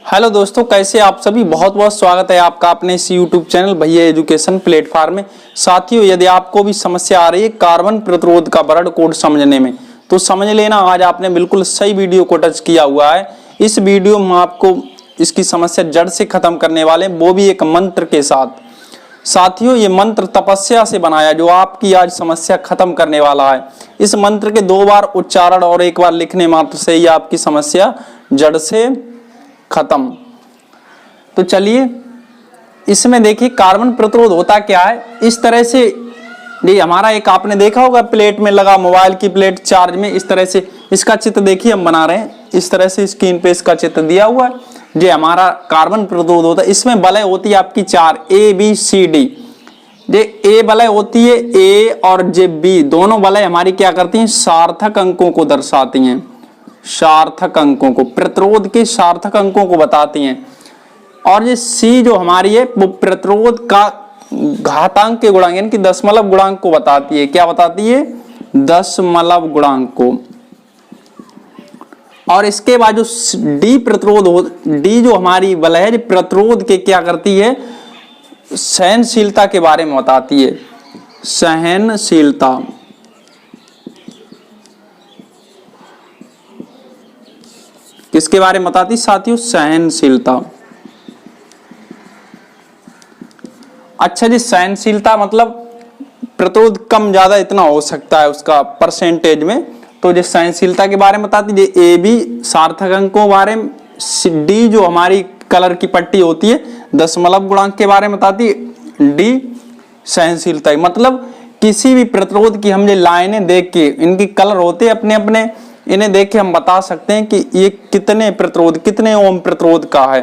Hello दोस्तों, कैसे आप सभी। बहुत बहुत स्वागत है आपका अपने इस यूट्यूब चैनल भैया एजुकेशन प्लेटफॉर्म में। साथियों, यदि आपको भी समस्या आ रही है कार्बन प्रतिरोध का वर्ड कोड समझने में, तो समझ लेना आज आपने बिल्कुल सही वीडियो को टच किया हुआ है। इस वीडियो में आपको इसकी समस्या जड़ से खत्म करने वाले, वो भी एक मंत्र के साथ। साथियों, ये मंत्र तपस्या से बनाया जो आपकी आज समस्या खत्म करने वाला है। इस मंत्र के 2 बार उच्चारण और 1 बार लिखने मात्र से ही आपकी समस्या जड़ से खत्म। तो चलिए, इसमें देखिए कार्बन प्रतिरोध होता क्या है। इस तरह से ये हमारा एक आपने देखा होगा प्लेट में लगा, मोबाइल की प्लेट चार्ज में, इस तरह से इसका चित्र देखिए हम बना रहे हैं। इस तरह से स्क्रीन पे इसका चित्र दिया हुआ है। ये हमारा कार्बन प्रतिरोध होता है। इसमें वलय होती है आपकी 4, A B C D। ये ए वलय होती है, ए और जे बी दोनों वलय हमारी क्या करती हैं, सार्थक अंकों को दर्शाती हैं। सार्थक अंकों को, प्रतिरोध के सार्थक अंकों को बताती हैं। और ये सी जो हमारी है वो प्रतिरोध का घातांक के गुणांक यानी कि दशमलव गुणांक को बताती है। क्या बताती है? दशमलव गुणांक को। और इसके बाद जो डी प्रतिरोध हो, डी जो हमारी वलय है प्रतिरोध के क्या करती है, सहनशीलता के बारे में बताती है। सहनशीलता, किसके बारे में बताती साथियों? सहनशीलता। अच्छा जी, सहनशीलता मतलब प्रतिरोध कम ज्यादा इतना हो सकता है उसका परसेंटेज में। तो जो सहनशीलता के बारे में बताती है, ए बी सार्थक अंकों बारे में, डी जो हमारी कलर की पट्टी होती है दशमलव गुणांक के बारे में बताती है, डी सहनशीलता। मतलब किसी भी प्रतिरोध की हम ये लाइनें देख के, इनकी कलर होते हैं अपने अपने, इन्हें देख के हम बता सकते हैं कि ये कितने प्रतिरोध, कितने ओम प्रतिरोध का है।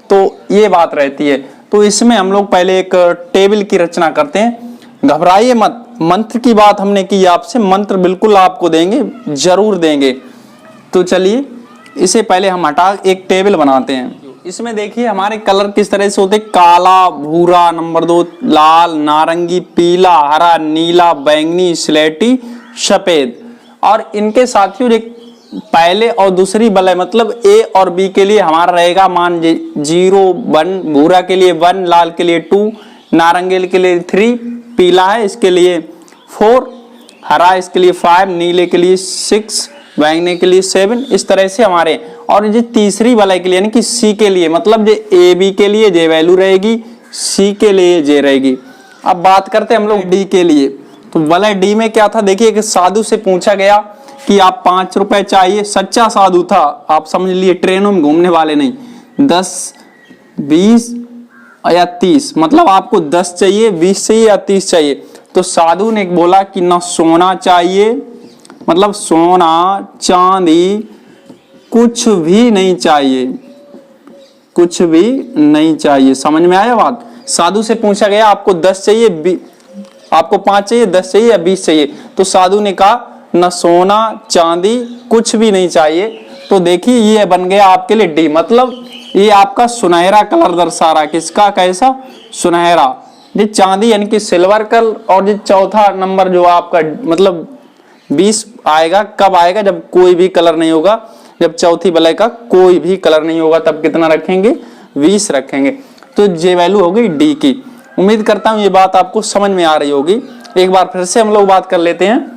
तो ये बात रहती है। तो इसमें हम लोग पहले एक टेबल की रचना करते हैं। घबराइए मत, मंत्र की बात हमने की आपसे, मंत्र बिल्कुल आपको देंगे, जरूर देंगे। तो चलिए, इसे पहले हम हटा एक टेबल बनाते हैं। इसमें देखिए हमारे कलर किस तरह से होते हैं, काला, भूरा, नंबर 2 लाल, नारंगी, पीला, हरा, नीला, बैंगनी, स्लेटी, सफेद। और इनके साथियों पहले और दूसरी वलय मतलब ए और बी के लिए हमारा रहेगा मान 0 1, भूरा के लिए 1, लाल के लिए 2, नारंगी के लिए 3, पीला है इसके लिए 4, हरा इसके लिए 5, नीले के लिए 6, बैंगनी के लिए 7। इस तरह से हमारे, और ये तीसरी वलय के लिए यानी कि सी के लिए मतलब ये ए बी के लिए जे वैल्यू रहेगी, सी के लिए जे रहेगी। अब बात करते हैं हम लोग डी के लिए। तो वलय डी में क्या था, देखिए कि साधु से पूछा गया कि आप 5 रुपए चाहिए। सच्चा साधु था, आप समझ लिए, ट्रेनों में घूमने वाले नहीं। 10, 20 या 30, मतलब आपको 10 चाहिए, 20 चाहिए या 30 चाहिए। तो साधु ने बोला कि ना सोना चाहिए, मतलब सोना चांदी कुछ भी नहीं चाहिए, कुछ भी नहीं चाहिए। समझ में आया बात? साधु से पूछा गया आपको 10 चाहिए, आपको 5 चाहिए, 10 चाहिए या 20 चाहिए। तो साधु ने कहा न सोना चांदी कुछ भी नहीं चाहिए। तो देखिए ये बन गया आपके लिए डी, मतलब ये आपका सुनहरा कलर दर्शा रहा है। किसका? कैसा? सुनहरा। ये चांदी यानी कि सिल्वर कलर। और ये चौथा नंबर जो आपका मतलब 20 आएगा, कब आएगा? जब कोई भी कलर नहीं होगा, जब चौथी वलय का कोई भी कलर नहीं होगा, तब कितना रखेंगे? 20 रखेंगे। तो ये वैल्यू हो गई डी की। उम्मीद करता हूं ये बात आपको समझ में आ रही होगी। एक बार फिर से हम लोग बात कर लेते हैं।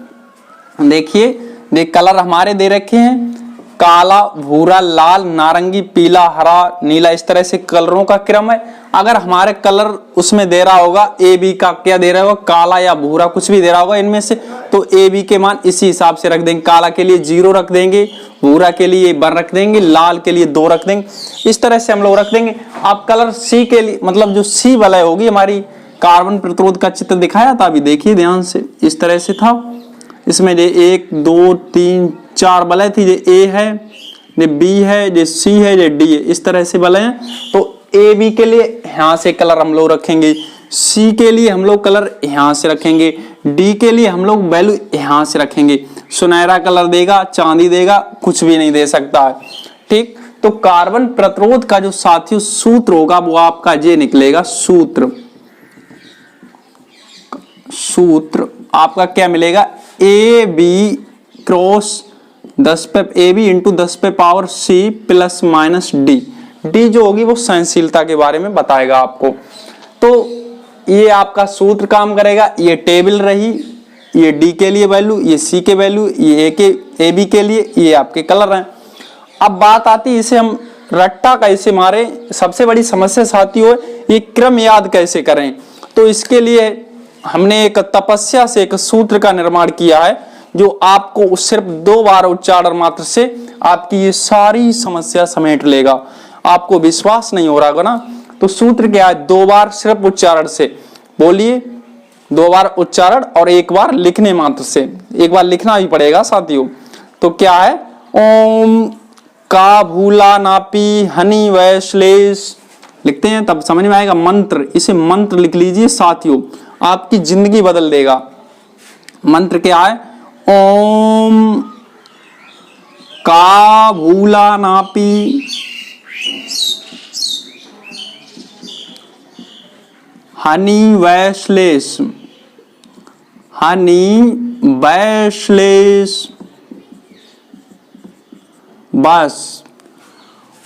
देखिए देख कलर हमारे दे रखे हैं, काला, भूरा, लाल, नारंगी, पीला, हरा, नीला, इस तरह से कलरों का क्रम है। अगर हमारे कलर उसमें दे रहा होगा, ए बी का क्या दे रहा होगा, काला या भूरा कुछ भी दे रहा होगा इनमें से, तो ए बी के मान इसी हिसाब से रख देंगे। काला के लिए 0 रख देंगे, भूरा के लिए 1 रख देंगे, लाल के लिए 2 रख देंगे। इस तरह से हम लोग रख देंगे। आप कलर सी के लिए मतलब जो सी वलय होगी हमारी, कार्बन प्रतिरोध का चित्र दिखाया था अभी, देखिए ध्यान से, इस तरह से था। इसमें ये 1 2 3 4 वलय थी। ये ए है, ये बी है, ये सी है, ये डी है, इस तरह से वलय हैं। तो ए बी के लिए यहाँ से कलर हम लोग रखेंगे, सी के लिए हम लोग कलर यहाँ से रखेंगे, डी के लिए हम लोग वैल्यू यहाँ से रखेंगे। सुनहरा कलर देगा, चांदी देगा, कुछ भी नहीं दे सकता है। ठीक, तो कार्बन प्रतिरोध का जो साथियों सूत्र होगा वो आपका ये निकलेगा। सूत्र आपका क्या मिलेगा? ए बी क्रॉस 10 पे AB इंटू 10 पे power C plus minus D। D जो होगी वो सहनशीलता के बारे में बताएगा आपको। तो ये आपका सूत्र काम करेगा, ये टेबल रही, ये डी के लिए वैल्यू, ये सी के वैल्यू, ये ए बी के लिए, ये आपके कलर हैं। अब बात आती है इसे हम रट्टा कैसे मारे, सबसे बड़ी समस्या साथी हो ये क्रम याद कैसे करें। तो इसके लिए हमने एक तपस्या से एक सूत्र का निर्माण किया है जो आपको सिर्फ 2 बार उच्चारण मात्र से आपकी ये सारी समस्या समेट लेगा। आपको विश्वास नहीं हो रहा होगा ना, तो सूत्र क्या है, 2 बार सिर्फ उच्चारण से बोलिए, 2 बार उच्चारण और 1 बार लिखने मात्र से, 1 बार लिखना भी पड़ेगा साथियों। तो क्या है, ओम का भूला नापी हनी वैश्लेष लिखते हैं तब समझ में आएगा। मंत्र, इसे मंत्र लिख लीजिए साथियों, आपकी जिंदगी बदल देगा। मंत्र क्या है, ओम का भूला नापी हनी वैश्लेष, हनी वैश्लेष, बस।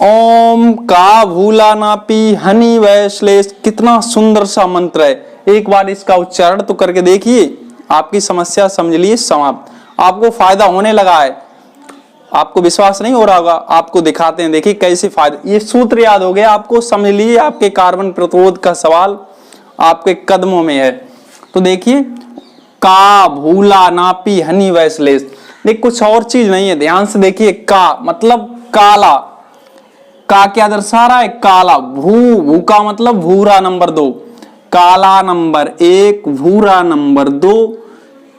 ओम का भूला नापी हनी वैश्लेष, कितना सुंदर सा मंत्र है। एक बार इसका उच्चारण तो करके देखिए, आपकी समस्या समझ लिए समाप्त। आपको फायदा होने लगा है, आपको विश्वास नहीं हो रहा होगा, आपको दिखाते हैं, देखिए कैसे फायदा। ये सूत्र याद हो गया आपको, समझ लीजिए आपके कार्बन प्रतिरोध का सवाल आपके कदमों में है। तो देखिए, का भूला नापी हनी वैश्लेष, देख कुछ और चीज नहीं है, ध्यान से देखिए। का मतलब काला, का क्या दर्शा रहा है, काला। भू का मतलब भूरा नंबर 2, काला नंबर 1, भूरा नंबर 2,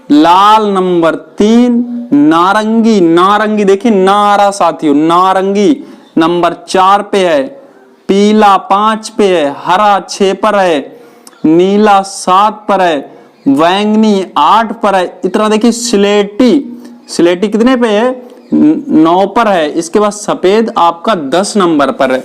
लाल नंबर 3, नारंगी, नारंगी देखिए नारा साथियों, नारंगी नंबर 4 पे है, पीला 5 पे है, हरा 6 पर है, नीला 7 पर है, बैंगनी 8 पर है। इतना देखिए, स्लेटी, स्लेटी कितने पे है, 9 पर है। इसके बाद सफेद आपका 10 नंबर पर है।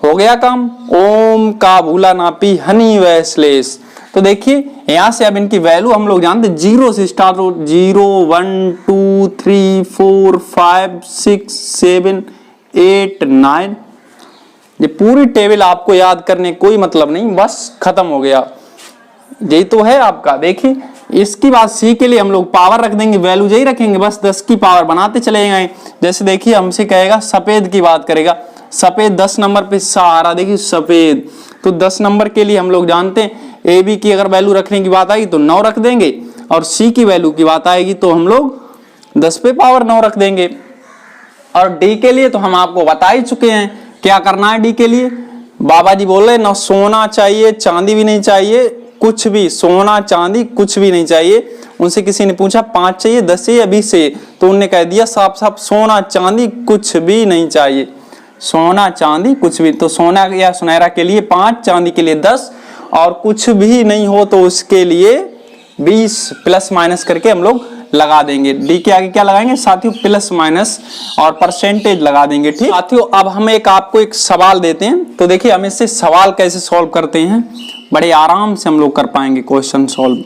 हो गया काम। ओम का भूला नापी हनी वैश्लेष। तो देखिए यहां से अब इनकी वैल्यू हम लोग जानते, 0 से स्टार्ट हो, 0 1 2 3 4 5 6 7 8 9। ये पूरी टेबल आपको याद करने कोई मतलब नहीं, बस खत्म हो गया। यही तो है आपका। देखिए इसकी बात सी के लिए हम लोग पावर रख देंगे, वैल्यू यही रखेंगे, बस 10 की पावर बनाते चले जाएंगे। जैसे देखिए हमसे कहेगा सफेद की बात करेगा, सफेद 10 नंबर पे सहारा, देखिए सफेद। तो 10 नंबर के लिए हम लोग जानते हैं ए बी की अगर वैल्यू रखने की बात आएगी तो 9 रख देंगे, और सी की वैल्यू की बात आएगी तो हम लोग 10 पे पावर 9 रख देंगे। और डी के लिए तो हम आपको बता ही चुके हैं क्या करना है। डी के लिए बाबा जी बोल रहे ना, सोना चाहिए चांदी भी नहीं चाहिए, कुछ भी, सोना चांदी कुछ भी नहीं चाहिए। उनसे किसी ने पूछा 5 चाहिए 10 चाहिए या 20 चाहिए, तो उन्होंने कह दिया साफ साफ सोना चांदी कुछ भी नहीं चाहिए, सोना चांदी कुछ भी। तो सोना या सुनहरा के लिए 5, चांदी के लिए 10, और कुछ भी नहीं हो तो उसके लिए 20 प्लस माइनस करके हम लोग लगा देंगे। डी के आगे क्या लगाएंगे साथियों, प्लस माइनस और परसेंटेज लगा देंगे। ठीक साथियों, अब हम आपको एक सवाल देते हैं। तो देखिए हम इससे सवाल कैसे सॉल्व करते हैं, बड़े आराम से हम लोग कर पाएंगे क्वेश्चन सॉल्व।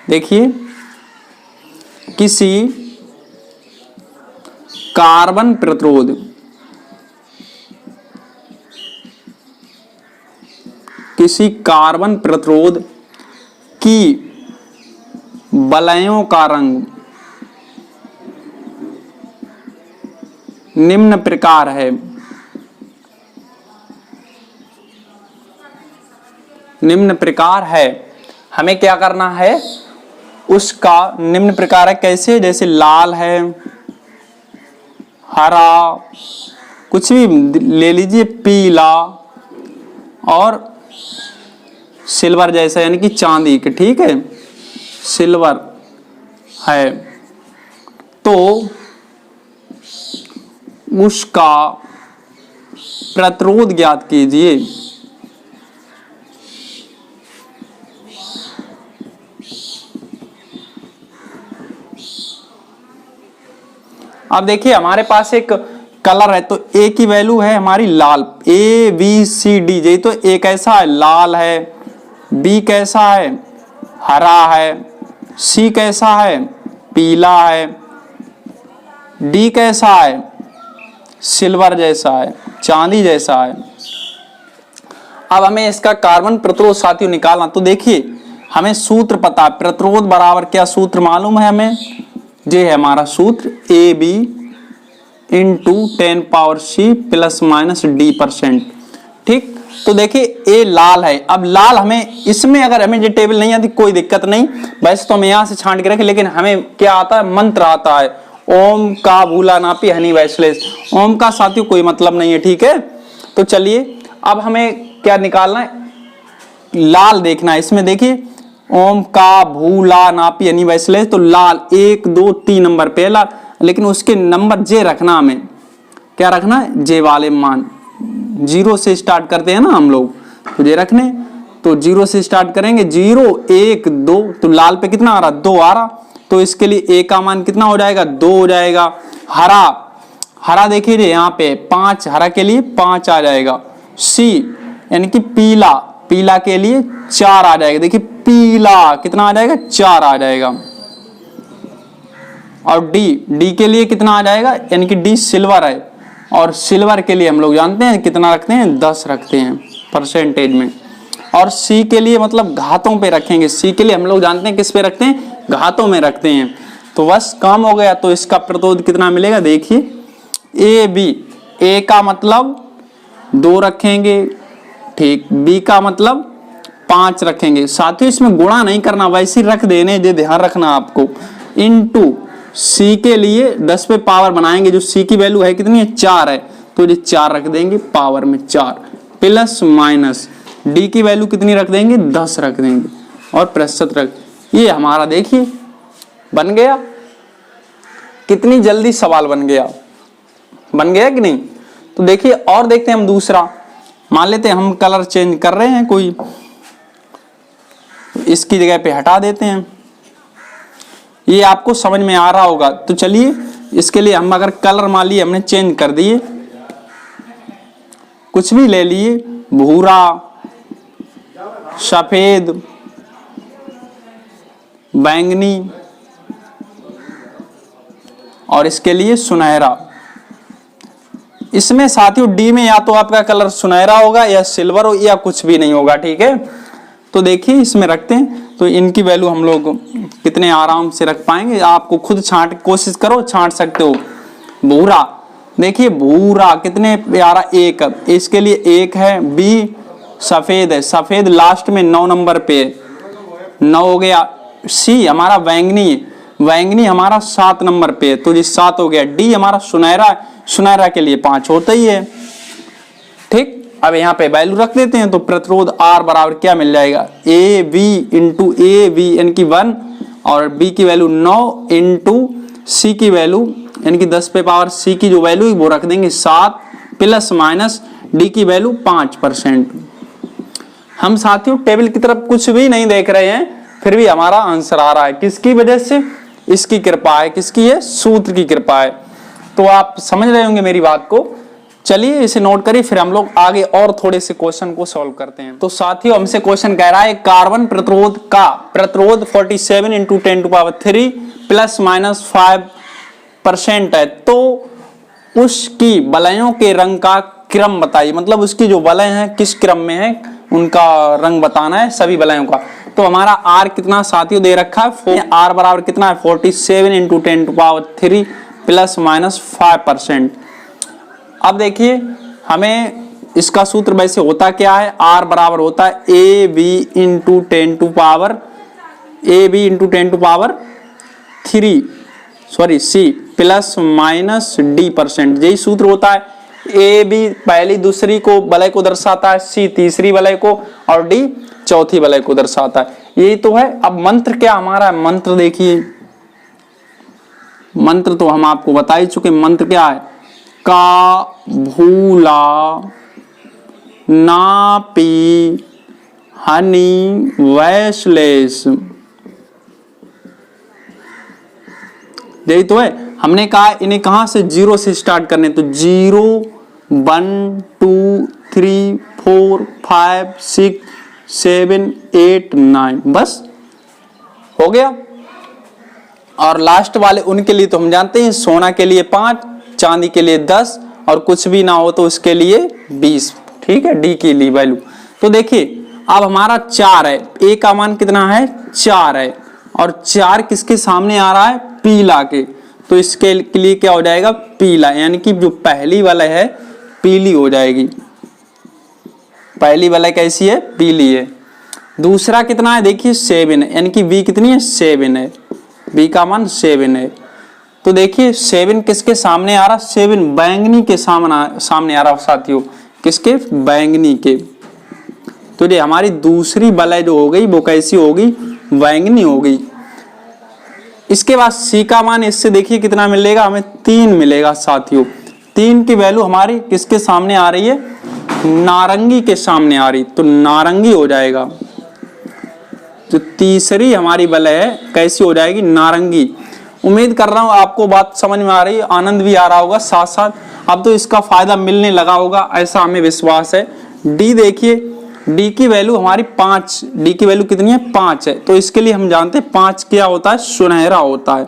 देखिए किसी कार्बन प्रतिरोध, किसी कार्बन प्रतिरोध की वलयों का रंग निम्न प्रकार है। निम्न प्रकार है, हमें क्या करना है, उसका निम्न प्रकार है कैसे, जैसे लाल है, हरा, कुछ भी ले लीजिए, पीला और सिल्वर जैसा, यानी कि चांदी के, ठीक है, सिल्वर है। तो उसका प्रतिरोध ज्ञात कीजिए। अब देखिए हमारे पास एक कलर है, तो ए की वैल्यू है हमारी लाल, ए बी सी डी। यही तो ए कैसा है, लाल है, बी कैसा है, हरा है, सी कैसा है, पीला है, डी कैसा है, सिल्वर जैसा है, चांदी जैसा है। अब हमें इसका कार्बन प्रतिरोध साथियों निकालना। तो देखिए हमें सूत्र पता है, प्रतिरोध बराबर क्या सूत्र मालूम है हमें, ये है हमारा सूत्र AB into 10⁻C plus minus D%। ठीक, तो देखिए ये लाल है। अब लाल हमें इसमें अगर हमें ये टेबल नहीं आती कोई दिक्कत नहीं, वैसे तो हम यहाँ से छांट के रखें, लेकिन हमें क्या आता है, मंत्र आता है, ओम का भूला नापी हनी वैश्लेष। ओम का साथियों कोई मतलब नहीं है, ठीक है। तो चलिए अब हमें क्या निकालना है, लाल देखना है। इसमें देखिए ओम का भूला नापी हनी वैश्लेष, तो लाल 1 2 3 नंबर पहला, लेकिन उसके नंबर जे रखना, हमें क्या रखना है, जे वाले मान। 0 से स्टार्ट करते हैं ना हम लोग, तो जे रखने, तो 0 से स्टार्ट करेंगे, 0 1 2, तो लाल पे कितना आ रहा, 2 आ रहा, तो इसके लिए ए का मान कितना हो जाएगा, 2 हो जाएगा। हरा, हरा देखिए यहाँ पे 5, हरा के लिए 5 आ जाएगा। सी यानी कि पीला, पीला के लिए 4 आ जाएगा। देखिए पीला कितना आ जाएगा, 4 आ जाएगा। और डी, डी के लिए कितना आ जाएगा, यानी कि डी सिल्वर है, और सिल्वर के लिए हम लोग जानते हैं कितना रखते हैं, 10 रखते हैं परसेंटेज में। और सी के लिए मतलब घातों पे रखेंगे, सी के लिए हम लोग जानते हैं किस पे रखते हैं, घातों में रखते हैं। तो बस काम हो गया। तो इसका प्रतिरोध कितना मिलेगा, देखिए ए बी, ए का मतलब 2 रखेंगे, ठीक, बी का मतलब 5 रखेंगे। साथियों इसमें गुणा नहीं करना, वैसे ही रख देने, ये ध्यान रखना आपको। इनटू सी के लिए 10 पे पावर बनाएंगे, जो सी की वैल्यू है कितनी है, 4 है, तो ये 4 रख देंगे पावर में 4, प्लस माइनस डी की वैल्यू कितनी रख देंगे, 10 रख देंगे, और प्रतिशत रख। ये हमारा देखिए बन गया, कितनी जल्दी सवाल बन गया, बन गया कि नहीं। तो देखिए और देखते हैं हम दूसरा, मान लेते हैं हम कलर चेंज कर रहे हैं कोई, इसकी जगह पे हटा देते हैं। ये आपको समझ में आ रहा होगा। तो चलिए इसके लिए हम अगर कलर मान लिए हमने चेंज कर दिए, कुछ भी ले लिए, भूरा, सफेद, बैंगनी, और इसके लिए सुनहरा। इसमें साथियों डी में या तो आपका कलर सुनहरा होगा या सिल्वर हो या कुछ भी नहीं होगा, ठीक है। तो देखिए इसमें रखते हैं, तो इनकी वैल्यू हम लोग कितने आराम से रख पाएंगे, आपको खुद छांट कोशिश करो, छांट सकते हो। भूरा, देखिए भूरा कितने प्यारा, 1, इसके लिए 1 है। बी सफेद है, सफेद लास्ट में 9 नंबर पे, 9 हो गया। सी हमारा बैंगनी, बैंगनी हमारा 7 नंबर पे, तो ये 7 हो गया। डी हमारा सुनहरा, सुनहरा के लिए 5 होता ही है, ठीक। अब यहाँ पे वैल्यू रख देते हैं, तो प्रतिरोध R बराबर क्या मिल जाएगा, A B into A B यानी कि 1, और बी की वैल्यू 9 इंटू सी की वैल्यू यानी कि 10 पे पावर सी की जो वैल्यू है वो रख देंगे 7, प्लस माइनस डी की वैल्यू 5%। हम साथियों टेबल की तरफ कुछ भी नहीं देख रहे हैं, फिर भी हमारा आंसर आ रहा है, किसकी वजह से, इसकी कृपा है, किसकी है, सूत्र की कृपा है। तो आप समझ रहे होंगे मेरी बात को। चलिए इसे नोट करिए, फिर हम लोग आगे और थोड़े से क्वेश्चन को सॉल्व करते हैं। तो साथियों हमसे क्वेश्चन कह रहा है कार्बन प्रतिरोध का प्रतिरोध 47 इंटू 10⁻³ प्लस माइनस 5% है, तो उसकी वलयों के रंग का क्रम बताइए। मतलब उसकी जो वलय हैं किस क्रम में है, उनका रंग बताना है सभी वलयों का। तो हमारा R कितना साथियों दे रखा है, R बराबर कितना है, 47 इंटू 10⁻³ प्लस माइनस 5%। अब देखिए हमें इसका सूत्र वैसे होता क्या है, R बराबर होता है A B into 10⁻³ sorry C plus minus D%। यही सूत्र होता है। ए बी पहली दूसरी को वलय को दर्शाता है, C तीसरी वलय को, और D चौथी वलय को दर्शाता है। यही तो है। अब मंत्र क्या हमारा है, मंत्र देखिए, मंत्र तो हम आपको बता ही चुके। मंत्र क्या है, का भूला नापी हनी वैश्लेष। यही तो है। हमने कहा इन्हें कहां से, 0 से स्टार्ट करने, तो 0 1 2 3 4 5 6 7 8 9, बस हो गया। और लास्ट वाले उनके लिए तो हम जानते हैं, सोना के लिए 5, चांदी के लिए 10, और कुछ भी ना हो तो उसके लिए 20, ठीक है, डी की लिए वैल्यू। तो देखिए अब हमारा 4 है, ए का मान कितना है 4 है, और 4 किसके सामने आ रहा है पीला के, तो इसके लिए क्या हो जाएगा पीला, यानी कि जो पहली वाला है पीली हो जाएगी, पहली वाला कैसी है पीली है। दूसरा कितना है देखिए 7 है, यानी कि बी कितनी है 7 है, बी का मान 7 है। तो देखिए 7 किसके सामने आ रहा, 7 बैंगनी के सामने आ रहा साथियों, किसके बैंगनी के। तो ये हमारी दूसरी वलय जो हो गई वो कैसी होगी बैंगनी हो गई। इसके बाद सी का मान इससे देखिए कितना मिलेगा हमें 3 मिलेगा साथियों। 3 की वैल्यू हमारी किसके सामने आ रही है नारंगी के सामने आ रही, तो नारंगी हो जाएगा। तो तीसरी हमारी वलय है कैसी हो जाएगी नारंगी। उम्मीद कर रहा हूं आपको बात समझ में आ रही है, आनंद भी आ रहा होगा साथ साथ। अब तो इसका फायदा मिलने लगा होगा ऐसा हमें विश्वास है। डी देखिए, डी की वैल्यू हमारी 5, डी की वैल्यू कितनी है 5 है, तो इसके लिए हम जानते हैं 5 क्या होता है सुनहरा होता है,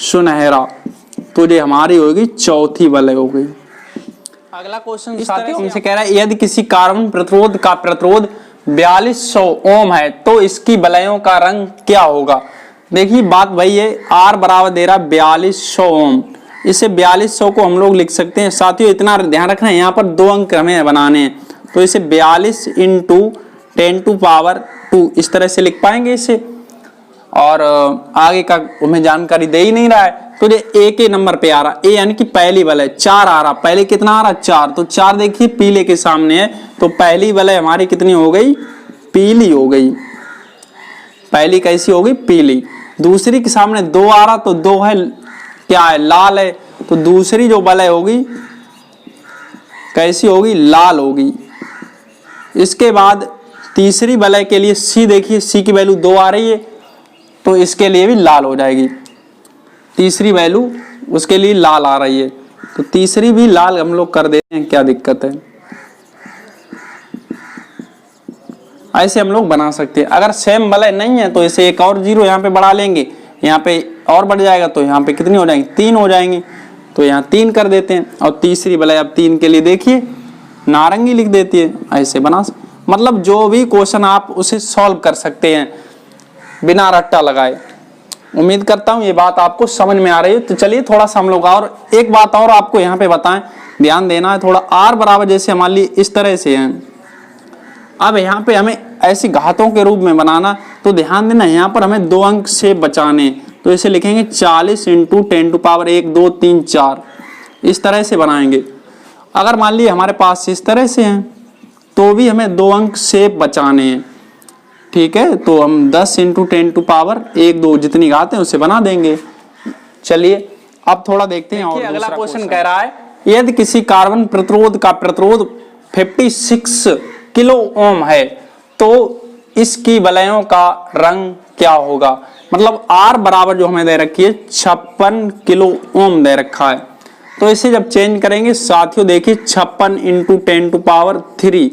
सुनहरा। तो ये हमारी होगी चौथी वलय हो गई। अगला क्वेश्चन साथियों हमसे कह रहा है यदि किसी कार्बन प्रतिरोध का प्रतिरोध 4200 ओम है तो इसकी वलयों का रंग क्या होगा। देखिए बात वही है, R बराबर दे रहा 4200 ओम, इसे 4200 को हम लोग लिख सकते हैं साथियों। इतना ध्यान रखना है यहाँ पर 2 अंक हमें बनाने हैं, तो इसे 42 × 10⁻², इस तरह से लिख पाएंगे इसे। और आगे का हमें जानकारी दे ही नहीं रहा है, तो ये ए के नंबर पे आ रहा, ए यानी कि पहली वलय 4 आ रहा, पहले कितना आ रहा 4, तो 4 देखिए पीले के सामने है, तो पहली वलय हमारी कितनी हो गई पीली हो गई, पहली कैसी हो गई पीली। दूसरी के सामने 2 आ रहा, तो 2 है क्या है लाल है, तो दूसरी जो वलय होगी कैसी होगी लाल होगी। इसके बाद तीसरी वलय के लिए सी देखिए, सी की वैल्यू 2 आ रही है, तो इसके लिए भी लाल हो जाएगी, तीसरी वैल्यू उसके लिए लाल आ रही है, तो तीसरी भी लाल हम लोग कर देते हैं, क्या दिक्कत है। ऐसे हम लोग बना सकते हैं। अगर सेम वलय नहीं है तो इसे एक और 0 यहाँ पे बढ़ा लेंगे, यहाँ पे और बढ़ जाएगा, तो यहाँ पे कितनी हो जाएंगी 3 हो जाएंगे, तो यहाँ 3 कर देते हैं। और तीसरी वलय अब 3 के लिए देखिए नारंगी लिख देती है, ऐसे बना मतलब जो भी क्वेश्चन आप उसे सॉल्व कर सकते हैं बिना रट्टा लगाए। उम्मीद करता हूँ ये बात आपको समझ में आ रही है। तो चलिए थोड़ा सा हम लोग और एक बात और आपको यहाँ पे बताएं, ध्यान देना है थोड़ा। R बराबर जैसे हमारे लिए इस तरह से है, अब यहाँ पे हमें ऐसी घातों के रूप में बनाना, तो ध्यान देना यहाँ पर हमें 2 अंक से बचाने, तो इसे लिखेंगे 40 × 10⁻1 2 3 4, इस तरह से बनाएंगे। अगर मान लीजिए हमारे पास इस तरह से हैं तो भी हमें 2 अंक से बचाने हैं, ठीक है। तो हम 10 × 10⁻1 2 जितनी घात है उसे बना देंगे। चलिए अब थोड़ा देखते हैं और अगला क्वेश्चन कह रहा है यदि किसी कार्बन प्रतिरोध का प्रतिरोध 56 किलो ओम है तो इसकी वलयों का रंग क्या होगा। मतलब R बराबर जो हमें दे रखी है 56 किलो ओम दे रखा है, तो इसे जब चेंज करेंगे साथियों देखिए 56 × 10⁻³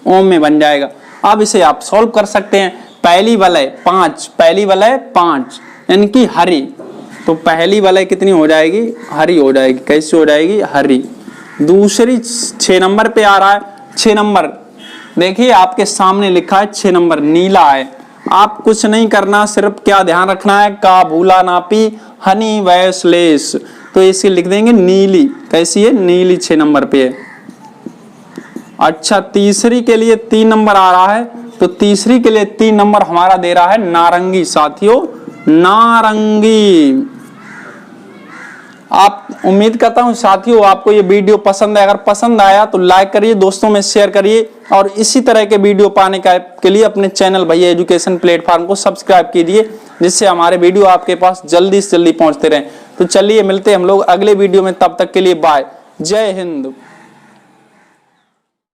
ओम में बन जाएगा। अब इसे आप सॉल्व कर सकते हैं। पहली वलय 5, पहली वलय 5 यानी कि हरी, तो पहली वलय कितनी हो जाएगी हरी हो जाएगी, कैसी हो जाएगी हरी। दूसरी 6 नंबर पे आ रहा है, 6 नंबर देखिए आपके सामने लिखा है 6 नंबर नीला है। आप कुछ नहीं करना, सिर्फ क्या ध्यान रखना है का भूला नापी हनी वैसलेस, तो इसे लिख देंगे नीली, कैसी है नीली 6 नंबर पे है। अच्छा तीसरी के लिए 3 नंबर आ रहा है, तो तीसरी के लिए 3 नंबर हमारा दे रहा है नारंगी साथियों, नारंगी। आप उम्मीद करता हूं साथियों आपको ये वीडियो पसंद है, अगर पसंद आया तो लाइक करिए, दोस्तों में शेयर करिए, और इसी तरह के वीडियो पाने के लिए अपने चैनल भैया एजुकेशन प्लेटफॉर्म को सब्सक्राइब कीजिए, जिससे हमारे वीडियो आपके पास जल्दी से जल्दी पहुंचते रहें। तो चलिए मिलते हैं हम लोग अगले वीडियो में, तब तक के लिए बाय, जय हिंद।